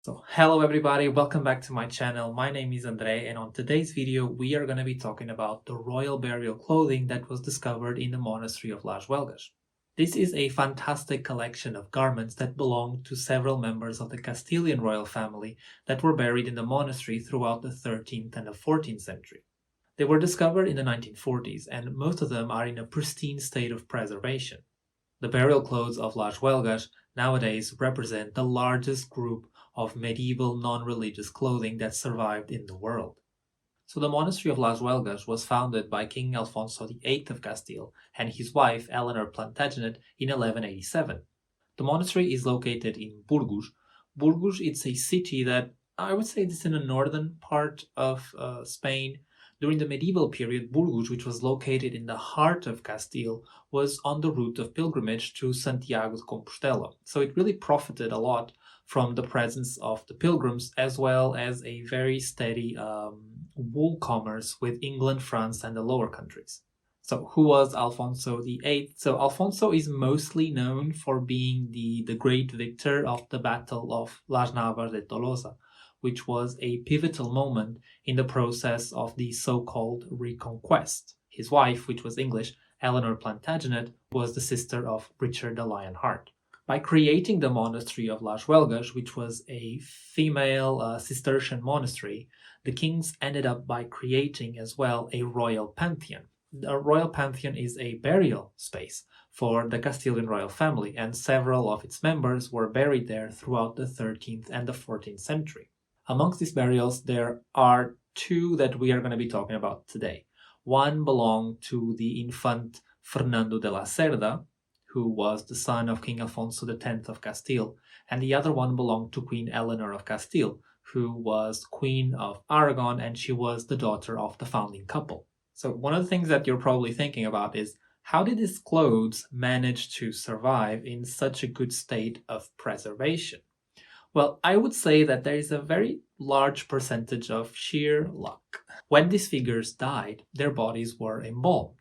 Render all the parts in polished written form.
So hello everybody, welcome back to my channel. My name is Andre, and on today's video we are going to be talking about the royal burial clothing that was discovered in the Monastery of Las Huelgas. This is a fantastic collection of garments that belong to several members of the Castilian royal family that were buried in the monastery throughout the 13th and the 14th century. They were discovered in the 1940s, and most of them are in a pristine state of preservation. The burial clothes of Las Huelgas nowadays represent the largest group of medieval non-religious clothing that survived in the world. So the monastery of Las Huelgas was founded by King Alfonso VIII of Castile and his wife Eleanor Plantagenet in 1187. The monastery is located in Burgos. Burgos is a city that I would say is in the northern part of Spain. During the medieval period, Burgos, which was located in the heart of Castile, was on the route of pilgrimage to Santiago de Compostela. So it really profited a lot from the presence of the pilgrims, as well as a very steady wool commerce with England, France, and the lower countries. So who was Alfonso VIII? So Alfonso is mostly known for being the great victor of the Battle of Las Navas de Tolosa, which was a pivotal moment in the process of the so-called Reconquest. His wife, which was English, Eleanor Plantagenet, was the sister of Richard the Lionheart. By creating the monastery of Las Huelgas, which was a female Cistercian monastery, the kings ended up by creating as well a royal pantheon. The royal pantheon is a burial space for the Castilian royal family, and several of its members were buried there throughout the 13th and the 14th century. Amongst these burials, there are two that we are going to be talking about today. One belonged to the Infante Fernando de la Cerda, who was the son of King Alfonso X of Castile, and the other one belonged to Queen Eleanor of Castile, who was Queen of Aragon, and she was the daughter of the founding couple. So one of the things that you're probably thinking about is, how did these clothes manage to survive in such a good state of preservation? Well, I would say that there is a very large percentage of sheer luck. When these figures died, their bodies were embalmed.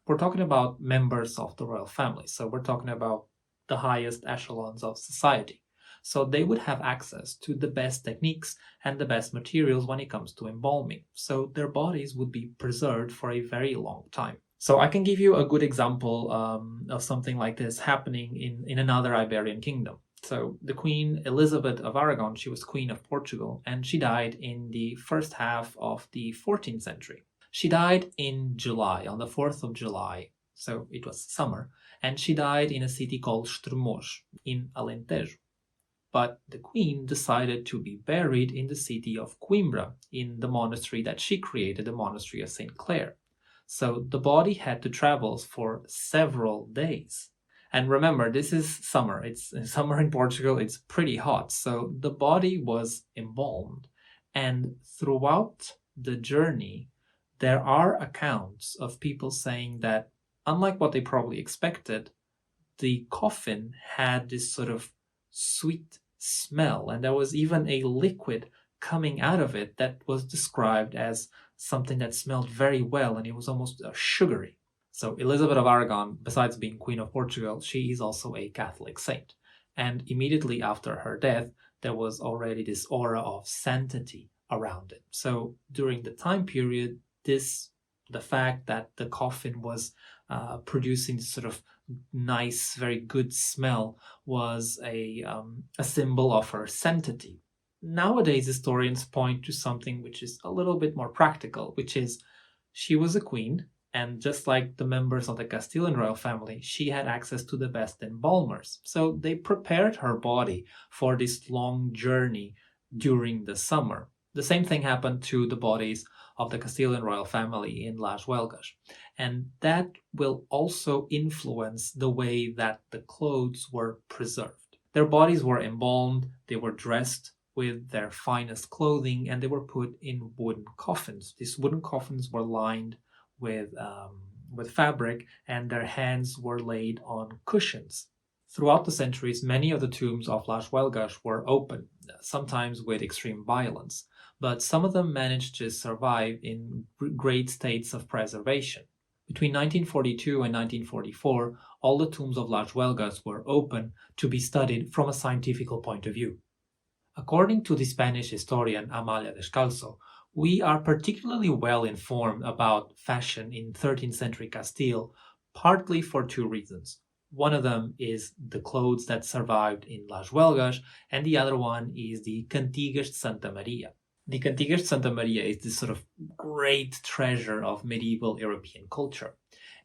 We're talking about members of the royal family, so we're talking about the highest echelons of society. So they would have access to the best techniques and the best materials when it comes to embalming. So their bodies would be preserved for a very long time. So I can give you a good example of something like this happening in another Iberian kingdom. So the Queen Elizabeth of Aragon, she was Queen of Portugal, and she died in the first half of the 14th century. She died in July, on the 4th of July, so it was summer, and she died in a city called Estremoz in Alentejo. But the Queen decided to be buried in the city of Coimbra, in the monastery that she created, the Monastery of St. Clare. So the body had to travel for several days. And remember, this is summer. It's summer in Portugal. It's pretty hot. So the body was embalmed. And throughout the journey, there are accounts of people saying that, unlike what they probably expected, the coffin had this sort of sweet smell. And there was even a liquid coming out of it that was described as something that smelled very well, and it was almost sugary. So Elizabeth of Aragon, besides being Queen of Portugal, she is also a Catholic saint. And immediately after her death, there was already this aura of sanctity around it. So during the time period, the fact that the coffin was producing this sort of nice, very good smell was a symbol of her sanctity. Nowadays, historians point to something which is a little bit more practical, which is she was a queen, and just like the members of the Castilian royal family, she had access to the best embalmers. So they prepared her body for this long journey during the summer. The same thing happened to the bodies of the Castilian royal family in Las Huelgas. And that will also influence the way that the clothes were preserved. Their bodies were embalmed, they were dressed with their finest clothing, and they were put in wooden coffins. These wooden coffins were lined with fabric, and their hands were laid on cushions. Throughout the centuries, many of the tombs of Las Huelgas were open, sometimes with extreme violence, but some of them managed to survive in great states of preservation. Between 1942 and 1944, all the tombs of Las Huelgas were open to be studied from a scientific point of view. According to the Spanish historian Amalia Descalzo, we are particularly well informed about fashion in 13th century Castile, partly for two reasons. One of them is the clothes that survived in Las Huelgas, and the other one is the Cantigas de Santa Maria. The Cantigas de Santa Maria is this sort of great treasure of medieval European culture.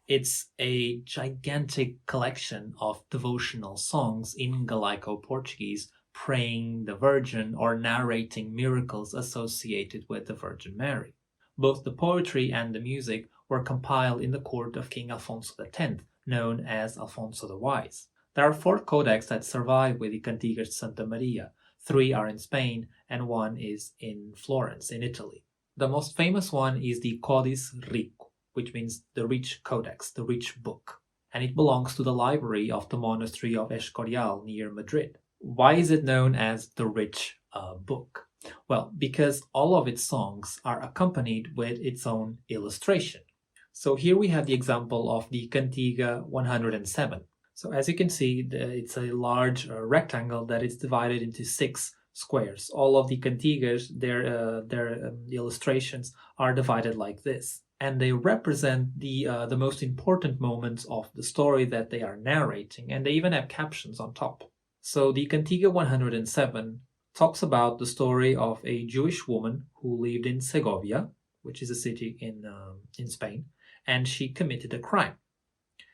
It's a gigantic collection of devotional songs in Gallico-Portuguese praying the Virgin or narrating miracles associated with the Virgin Mary. Both the poetry and the music were compiled in the court of King Alfonso X, known as Alfonso the Wise. There are 4 codex that survive with the Cantigas de Santa Maria. 3 are in Spain and 1 is in Florence, in Italy. The most famous one is the Codis Rico, which means the rich codex, the rich book, and it belongs to the library of the Monastery of Escorial near Madrid. Why is it known as the rich book? Well, because all of its songs are accompanied with its own illustration. So here we have the example of the Cantiga 107. So as you can see, it's a large rectangle that is divided into 6 squares. All of the cantigas, their illustrations are divided like this, and they represent the most important moments of the story that they are narrating, and they even have captions on top. So the Cantiga 107 talks about the story of a Jewish woman who lived in Segovia, which is a city in Spain, and she committed a crime.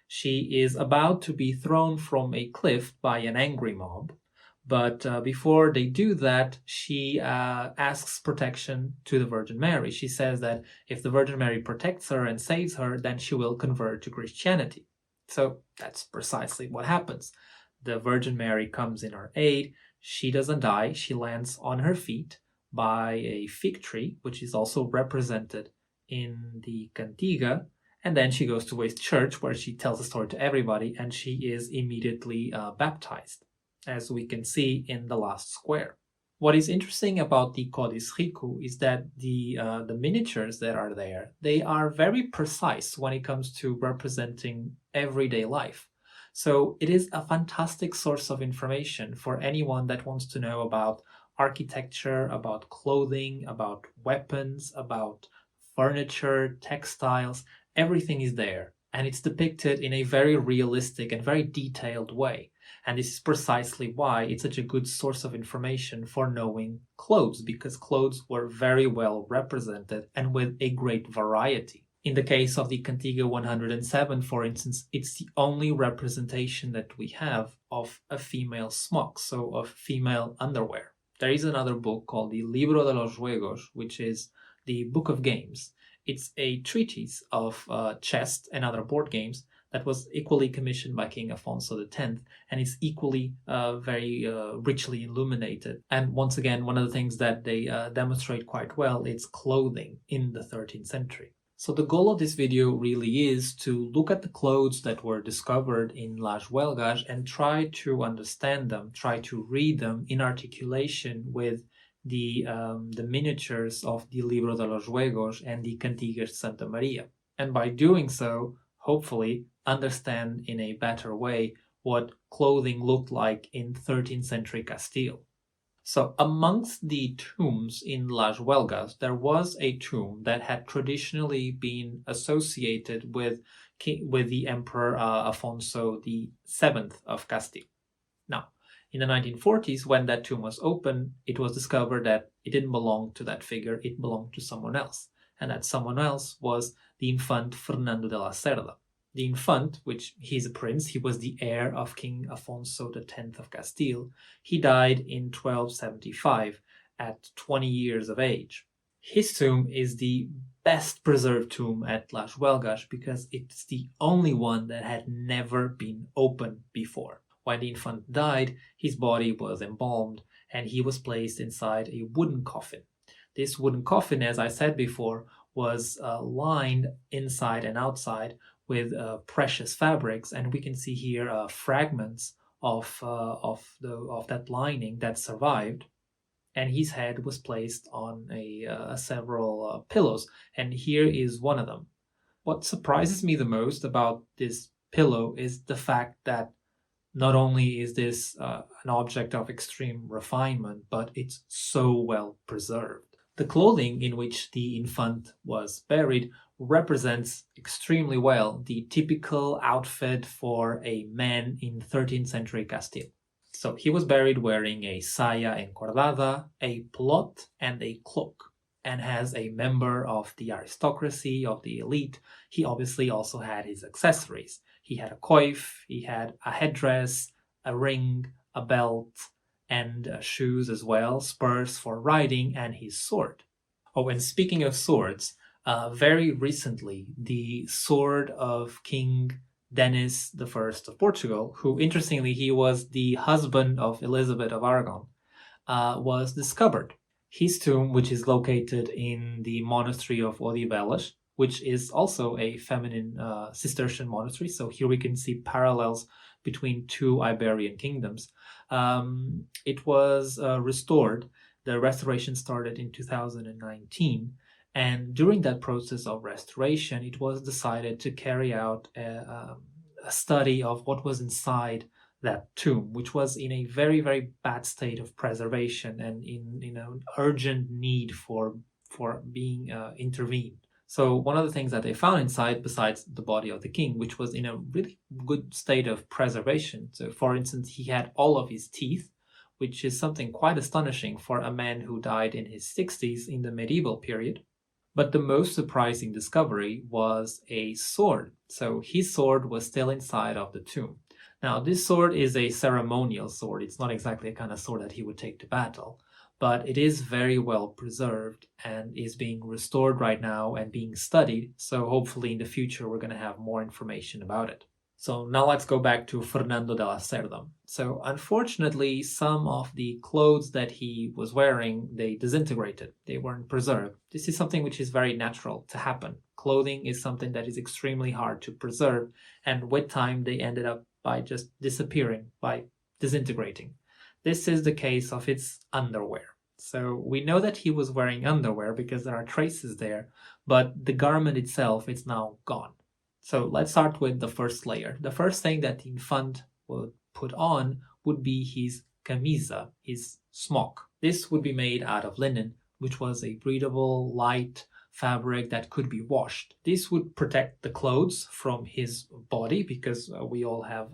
She is about to be thrown from a cliff by an angry mob, but before they do that, she asks protection to the Virgin Mary. She says that if the Virgin Mary protects her and saves her, then she will convert to Christianity. So that's precisely what happens. The Virgin Mary comes in her aid. She doesn't die. She lands on her feet by a fig tree, which is also represented in the Cantiga. And then she goes to a church where she tells the story to everybody, and she is immediately baptized, as we can see in the last square. What is interesting about the Codis Rico is that the miniatures that are there, they are very precise when it comes to representing everyday life. So it is a fantastic source of information for anyone that wants to know about architecture, about clothing, about weapons, about furniture, textiles. Everything is there, and it's depicted in a very realistic and very detailed way. And this is precisely why it's such a good source of information for knowing clothes, because clothes were very well represented and with a great variety. In the case of the Cantiga 107, for instance, it's the only representation that we have of a female smock, so of female underwear. There is another book called the Libro de los Juegos, which is the Book of Games. It's a treatise of chess and other board games that was equally commissioned by King Alfonso X, and is equally very richly illuminated. And once again, one of the things that they demonstrate quite well is clothing in the 13th century. So the goal of this video really is to look at the clothes that were discovered in Las Huelgas and try to understand them, try to read them in articulation with the miniatures of the Libro de los Juegos and the Cantigas de Santa Maria. And by doing so, hopefully understand in a better way what clothing looked like in 13th century Castile. So amongst the tombs in Las Huelgas, there was a tomb that had traditionally been associated with the Emperor Alfonso VII of Castile. Now, in the 1940s, when that tomb was opened, it was discovered that it didn't belong to that figure, it belonged to someone else. And that someone else was the Infante Fernando de la Cerda. The Infant, which he's a prince, he was the heir of King Alfonso X of Castile. He died in 1275 at 20 years of age. His tomb is the best preserved tomb at Las Huelgas because it's the only one that had never been opened before. When the infant died, his body was embalmed and he was placed inside a wooden coffin. This wooden coffin, as I said before, was lined inside and outside with precious fabrics, and we can see here fragments of that lining that survived. And his head was placed on several pillows, and here is one of them. What surprises me the most about this pillow is the fact that Not only is this an object of extreme refinement, but it's so well preserved. The clothing in which the infant was buried represents extremely well the typical outfit for a man in 13th century Castile. So he was buried wearing a saya encordada, a plot, and a cloak. And as a member of the aristocracy, of the elite, he obviously also had his accessories. He had a coif, he had a headdress, a ring, a belt, and shoes as well, spurs for riding, and his sword. Oh, and speaking of swords, very recently, the sword of King Denis the First of Portugal, who interestingly he was the husband of Elizabeth of Aragon, was discovered. His tomb, which is located in the Monastery of Odivelas, which is also a feminine Cistercian monastery. So here we can see parallels between two Iberian kingdoms. It was restored. The restoration started in 2019. And during that process of restoration, it was decided to carry out a study of what was inside that tomb, which was in a very, very bad state of preservation and in an urgent need for being intervened. So one of the things that they found inside, besides the body of the king, which was in a really good state of preservation. So for instance, he had all of his teeth, which is something quite astonishing for a man who died in his 60s in the medieval period. But the most surprising discovery was a sword. So his sword was still inside of the tomb. Now, this sword is a ceremonial sword. It's not exactly a kind of sword that he would take to battle, but it is very well preserved and is being restored right now and being studied. So hopefully in the future, we're going to have more information about it. So now let's go back to Fernando de la Cerda. So unfortunately, some of the clothes that he was wearing, they disintegrated. They weren't preserved. This is something which is very natural to happen. Clothing is something that is extremely hard to preserve, and with time they ended up by just disappearing, by disintegrating. This is the case of its underwear. So we know that he was wearing underwear because there are traces there, but the garment itself is now gone. So let's start with the first layer. The first thing that the infant would put on would be his camisa, his smock. This would be made out of linen, which was a breathable, light fabric that could be washed. This would protect the clothes from his body because we all have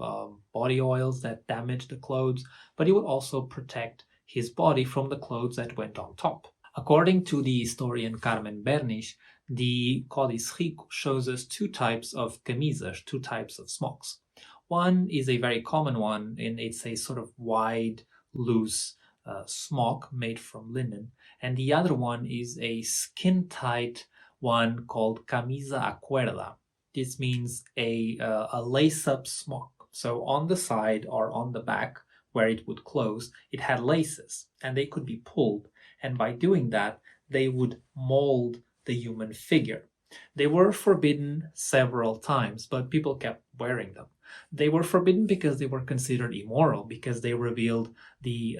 body oils that damage the clothes, but it would also protect his body from the clothes that went on top. According to the historian Carmen, the Códice Rico shows us two types of camisas, two types of smocks. One is a very common one, and it's a sort of wide, loose smock made from linen. And the other one is a skin-tight one called camisa a cuerda. This means a lace-up smock. So on the side or on the back, where it would close, it had laces, and they could be pulled. And by doing that, they would mold the human figure. They were forbidden several times, but people kept wearing them. They were forbidden because they were considered immoral, because they revealed the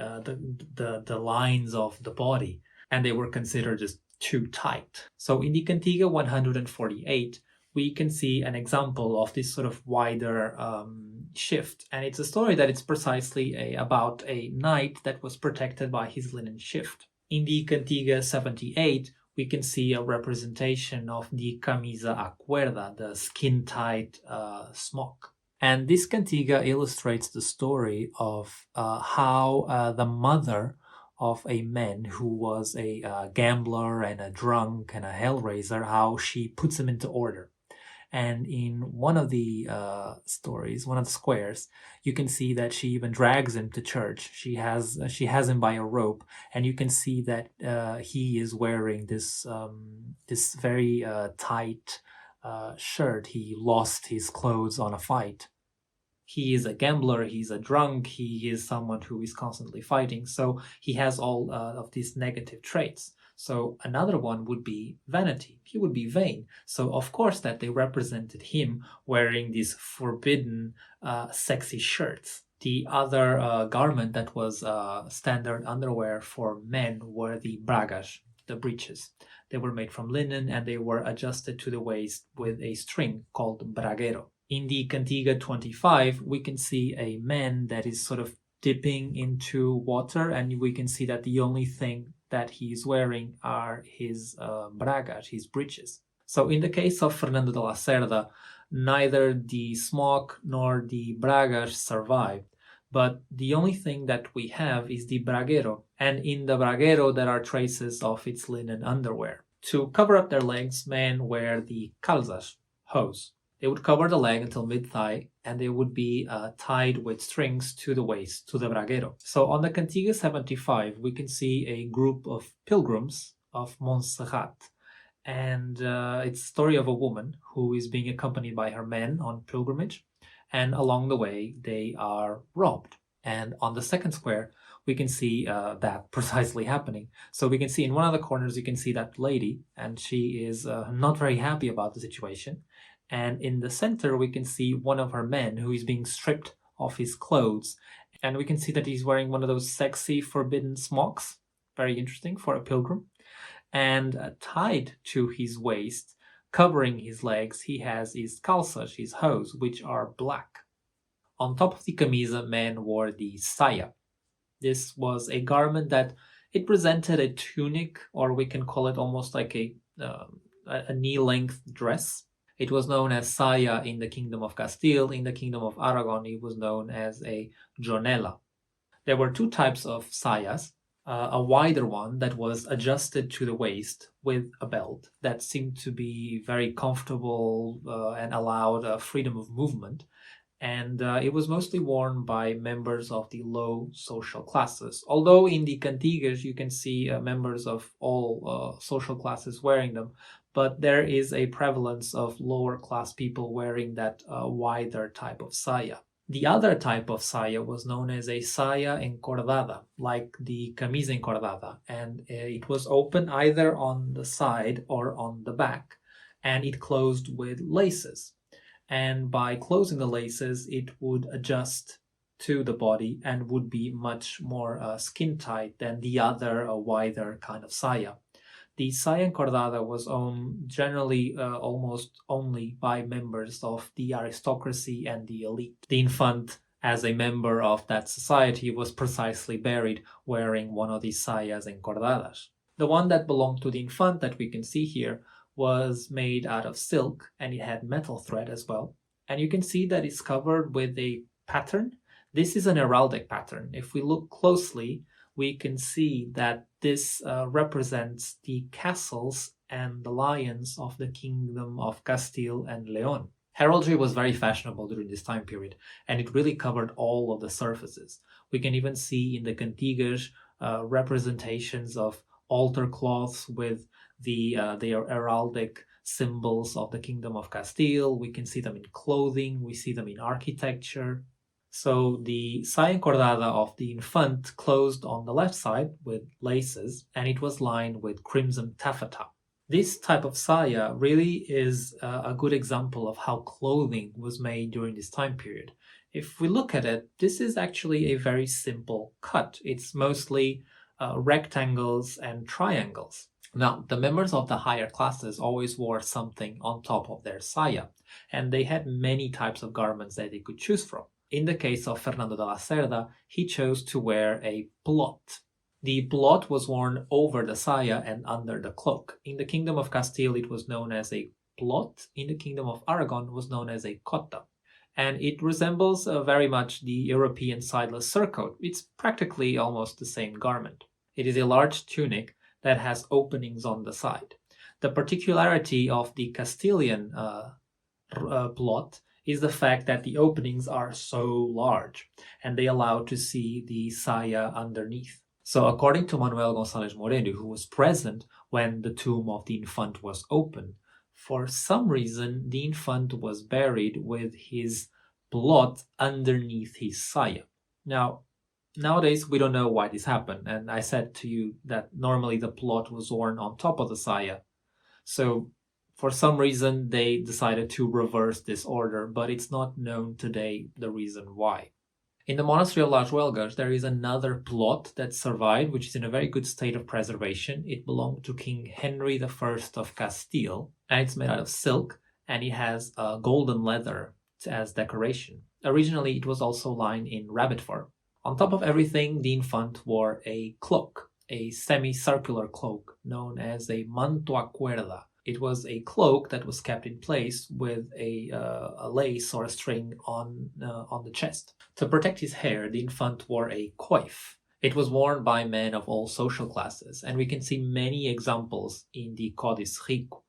lines of the body, and they were considered just too tight. So in the Cantiga 148, we can see an example of this sort of wider shift. And it's a story that it's precisely about a knight that was protected by his linen shift. In the Cantiga 78, we can see a representation of the camisa a cuerda, the skin-tight smock. And this cantiga illustrates the story of how the mother of a man who was a gambler and a drunk and a hellraiser, how she puts him into order. And in one of the stories, one of the squares, you can see that she even drags him to church. She has him by a rope, and you can see that he is wearing this very tight shirt. He lost his clothes on a fight. He is a gambler, he's a drunk, he is someone who is constantly fighting, so he has all of these negative traits. So another one would be vanity. He would be vain. So of course that they represented him wearing these forbidden sexy shirts. The other garment that was standard underwear for men were the bragas, the breeches. They were made from linen and they were adjusted to the waist with a string called braguero. In the Cantiga 25, we can see a man that is sort of dipping into water, and we can see that the only thing that he's wearing are his bragas, his breeches. So in the case of Fernando de la Cerda, neither the smock nor the bragas survived, but the only thing that we have is the braguero, and in the braguero there are traces of its linen underwear. To cover up their legs, men wear the calzas, hose. They would cover the leg until mid-thigh, and they would be tied with strings to the waist, to the braguero. So on the Cantiga 75, we can see a group of pilgrims of Montserrat, and it's the story of a woman who is being accompanied by her men on pilgrimage, and along the way they are robbed. And on the second square, we can see that precisely happening. So we can see in one of the corners, you can see that lady, and she is not very happy about the situation. And in the center, we can see one of her men who is being stripped of his clothes. And we can see that he's wearing one of those sexy forbidden smocks. Very interesting for a pilgrim. And tied to his waist, covering his legs, he has his calças, his hose, which are black. On top of the camisa, men wore the saya. This was a garment that it presented a tunic, or we can call it almost like a knee-length dress. It was known as saya in the Kingdom of Castile. In the Kingdom of Aragon, it was known as a jonela. There were two types of sayas, a wider one that was adjusted to the waist with a belt that seemed to be very comfortable and allowed freedom of movement. And it was mostly worn by members of the low social classes. Although in the cantigas you can see members of all social classes wearing them, but there is a prevalence of lower class people wearing that wider type of saya. The other type of saya was known as a saya encordada, like the camisa encordada, and it was open either on the side or on the back, and it closed with laces. And by closing the laces, it would adjust to the body and would be much more skin tight than the other wider kind of saya. The saya encordada was owned generally almost only by members of the aristocracy and the elite. The infant, as a member of that society, was precisely buried wearing one of these sayas encordadas. The one that belonged to the infant that we can see here was made out of silk, and it had metal thread as well. And you can see that it's covered with a pattern. This is an heraldic pattern. If we look closely, we can see that this represents the castles and the lions of the Kingdom of Castile and Leon. Heraldry was very fashionable during this time period, and it really covered all of the surfaces. We can even see in the cantigas representations of altar cloths with their heraldic symbols of the Kingdom of Castile. We can see them in clothing, we see them in architecture. So the saya encordada of the infant closed on the left side with laces, and it was lined with crimson taffeta. This type of saya really is a good example of how clothing was made during this time period. If we look at it, this is actually a very simple cut. It's mostly rectangles and triangles. Now, the members of the higher classes always wore something on top of their saya, and they had many types of garments that they could choose from. In the case of Fernando de la Cerda, he chose to wear a plot. The plot was worn over the saya and under the cloak. In the Kingdom of Castile, it was known as a plot. In the Kingdom of Aragon, it was known as a cota. And it resembles very much the European sideless surcoat. It's practically almost the same garment. It is a large tunic that has openings on the side. The particularity of the Castilian plot is the fact that the openings are so large and they allow to see the saya underneath. So according to Manuel González Moreno, who was present when the tomb of the infant was opened, for some reason the infant was buried with his plot underneath his saya. Now, nowadays we don't know why this happened, and I said to you that normally the plot was worn on top of the saya. So for some reason they decided to reverse this order, but it's not known today the reason why. In the Monastery of Las Huelgas, there is another plot that survived, which is in a very good state of preservation. It belonged to King Henry I of Castile, and it's made out of silk, and it has golden leather as decoration. Originally, it was also lined in rabbit fur. On top of everything, the infant wore a cloak, a semicircular cloak known as a manto a cuerda. It was a cloak that was kept in place with a lace or a string on the chest. To protect his hair, the infant wore a coif. It was worn by men of all social classes, and we can see many examples in the Códice Rico.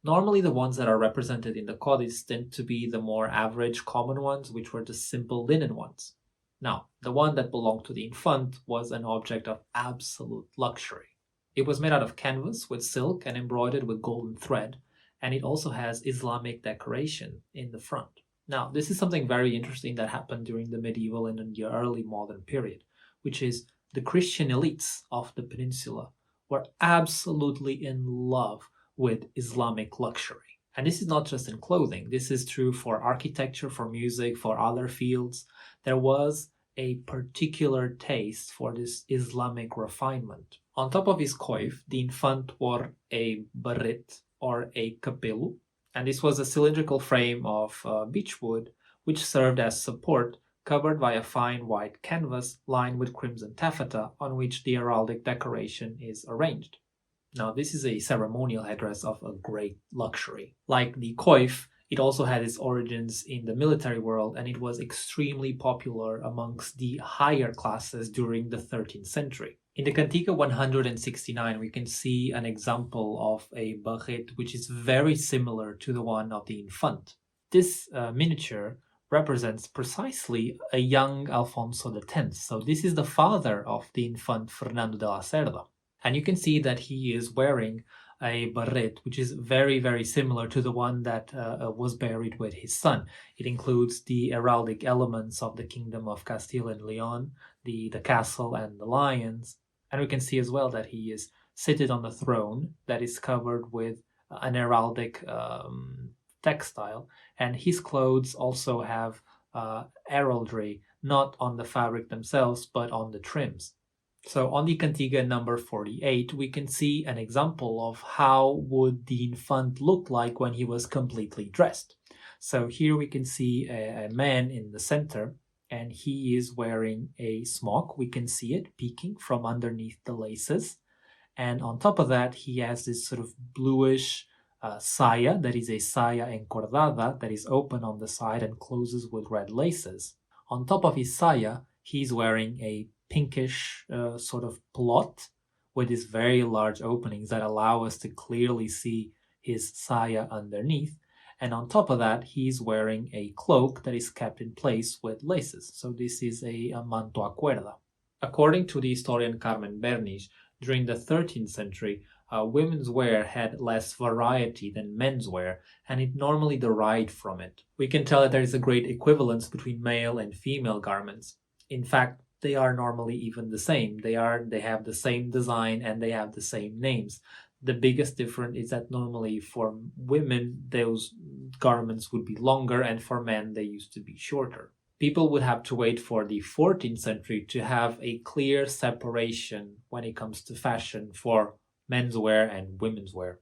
Normally, the ones that are represented in the Códice tend to be the more average common ones, which were the simple linen ones. Now, the one that belonged to the infant was an object of absolute luxury. It was made out of canvas with silk and embroidered with golden thread, and it also has Islamic decoration in the front. Now, this is something very interesting that happened during the medieval and the early modern period, which is the Christian elites of the peninsula were absolutely in love with Islamic luxury. And this is not just in clothing, this is true for architecture, for music, for other fields. There was a particular taste for this Islamic refinement. On top of his coif, the infant wore a barret or a capello, and this was a cylindrical frame of beechwood which served as support, covered by a fine white canvas lined with crimson taffeta on which the heraldic decoration is arranged. Now, this is a ceremonial headdress of a great luxury. Like the coif, it also had its origins in the military world, and it was extremely popular amongst the higher classes during the 13th century. In the Cantiga 169, we can see an example of a barret which is very similar to the one of the infant. This miniature represents precisely a young Alfonso X. So this is the father of the Infante Fernando de la Cerda. And you can see that he is wearing a barret, which is very, very similar to the one that was buried with his son. It includes the heraldic elements of the kingdom of Castile and Leon, the castle and the lions. And we can see as well that he is seated on a throne that is covered with an heraldic textile. And his clothes also have heraldry, not on the fabric themselves, but on the trims. So on the Cantiga number 48, we can see an example of how would the infant look like when he was completely dressed. So here we can see a man in the center, and he is wearing a smock. We can see it peeking from underneath the laces. And on top of that, he has this sort of bluish saya, that is a saya encordada, that is open on the side and closes with red laces. On top of his saya, he's wearing a pinkish sort of plot with these very large openings that allow us to clearly see his saya underneath. And on top of that, he's wearing a cloak that is kept in place with laces. So this is a manto a cuerda. According to the historian Carmen during the 13th century, women's wear had less variety than men's wear, and it normally derived from it. We can tell that there is a great equivalence between male and female garments. In fact, they are normally even the same. They have the same design and they have the same names. The biggest difference is that normally for women, those garments would be longer, and for men, they used to be shorter. People would have to wait for the 14th century to have a clear separation when it comes to fashion for men's wear and women's wear.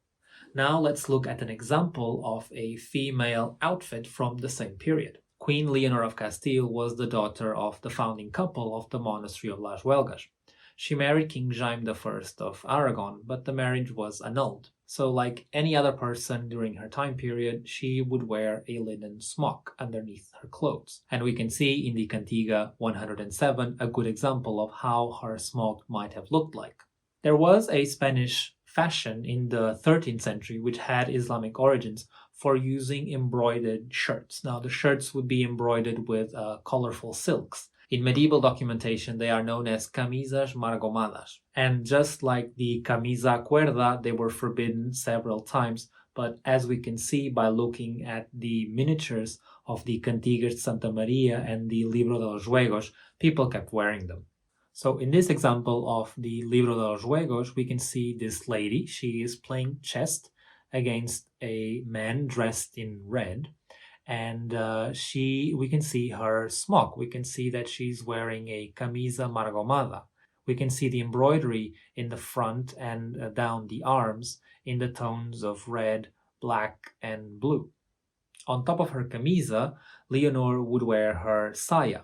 Now let's look at an example of a female outfit from the same period. Queen Leonor of Castile was the daughter of the founding couple of the Monastery of Las Huelgas. She married King Jaime I of Aragon, but the marriage was annulled. So like any other person during her time period, she would wear a linen smock underneath her clothes. And we can see in the Cantiga 107 a good example of how her smock might have looked like. There was a Spanish fashion in the 13th century which had Islamic origins for using embroidered shirts. Now the shirts would be embroidered with colorful silks. In medieval documentation, they are known as camisas margomadas. And just like the camisa cuerda, they were forbidden several times. But as we can see by looking at the miniatures of the Cantigas de Santa Maria and the Libro de los Juegos, people kept wearing them. So in this example of the Libro de los Juegos, we can see this lady. She is playing chess against a man dressed in red. And we can see her smock. We can see that she's wearing a camisa margomada. We can see the embroidery in the front and down the arms in the tones of red, black, and blue. On top of her camisa, Leonor would wear her saya.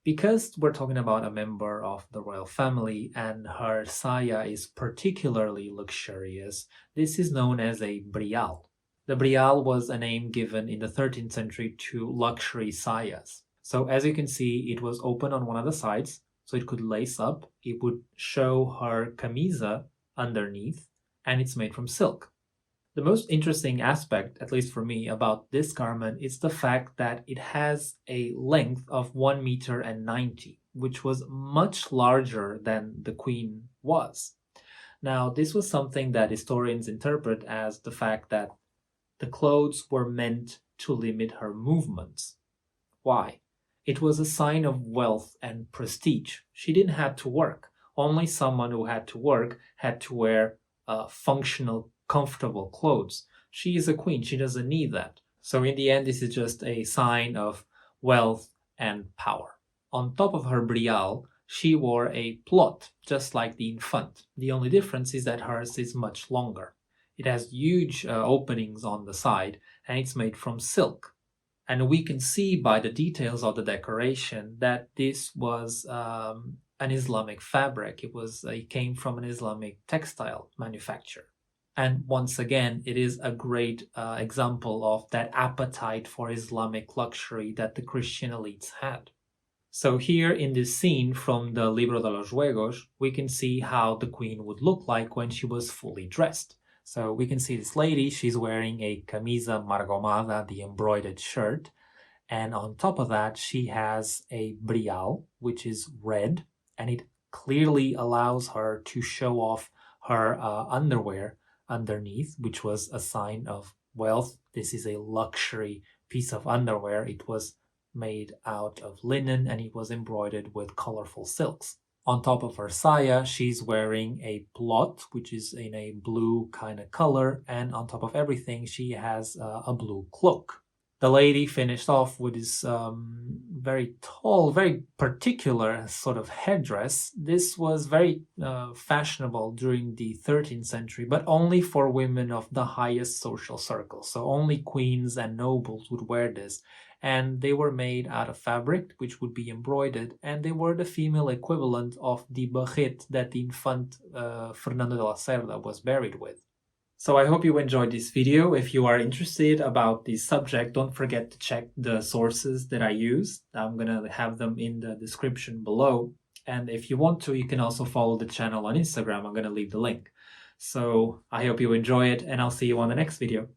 Because we're talking about a member of the royal family and her saya is particularly luxurious, this is known as a brial. The brial was a name given in the 13th century to luxury sayas. So as you can see, it was open on one of the sides, so it could lace up. It would show her camisa underneath, and it's made from silk. The most interesting aspect, at least for me, about this garment is the fact that it has a length of 1 meter and 90, which was much larger than the queen was. Now, this was something that historians interpret as the fact that the clothes were meant to limit her movements. Why? It was a sign of wealth and prestige. She didn't have to work. Only someone who had to work had to wear functional, comfortable clothes. She is a queen. She doesn't need that. So in the end, this is just a sign of wealth and power. On top of her brial, she wore a plot, just like the Infante. The only difference is that hers is much longer. It has huge openings on the side, and it's made from silk. And we can see by the details of the decoration that this was an Islamic fabric. It came from an Islamic textile manufacturer. And once again, it is a great example of that appetite for Islamic luxury that the Christian elites had. So here in this scene from the Libro de los Juegos, we can see how the queen would look like when she was fully dressed. So we can see this lady, she's wearing a camisa margomada, the embroidered shirt. And on top of that, she has a brial, which is red, and it clearly allows her to show off her underwear underneath, which was a sign of wealth. This is a luxury piece of underwear. It was made out of linen and it was embroidered with colorful silks. On top of her saya, she's wearing a plot, which is in a blue kind of color, and on top of everything, she has a blue cloak. The lady finished off with this very tall, very particular sort of headdress. This was very fashionable during the 13th century, but only for women of the highest social circles. So only queens and nobles would wear this. And they were made out of fabric, which would be embroidered, and they were the female equivalent of the barret that the Infante Fernando de la Cerda was buried with. So I hope you enjoyed this video. If you are interested about this subject, don't forget to check the sources that I use. I'm gonna have them in the description below. And if you want to, you can also follow the channel on Instagram. I'm gonna leave the link. So I hope you enjoy it, and I'll see you on the next video.